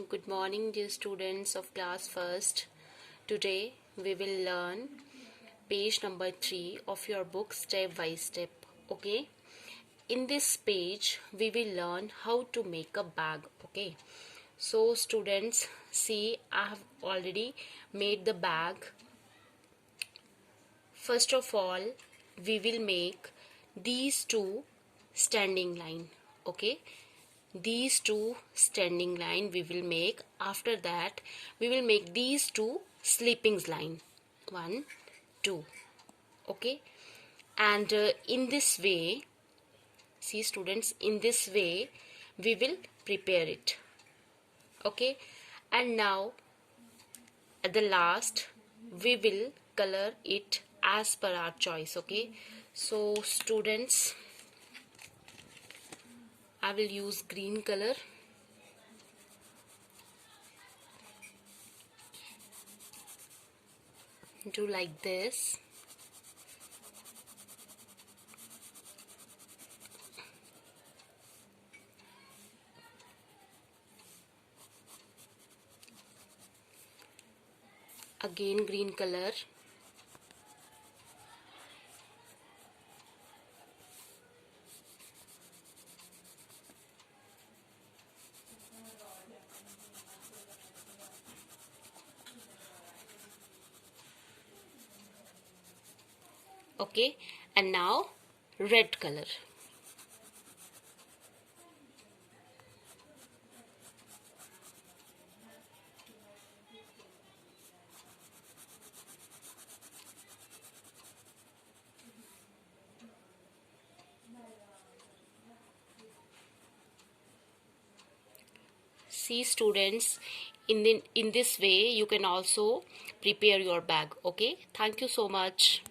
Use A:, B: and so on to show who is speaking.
A: Good morning, dear students of class first. Today we will learn page number 3 of your book step by step. Okay, in this page we will learn how to make a bag. Okay, so students, see, I have already made the bag. First of all, we will make these two standing line. Okay, these two standing line we will make. After that we will make these two sleeping line, 1 2. Okay, and in this way, see students, in this way we will prepare it. Okay, and now at the last we will color it as per our choice. Okay, so students, I will use green color. Do like this. Again green color. Okay, and now red color. See students, in this way you can also prepare your bag. Okay, thank you so much.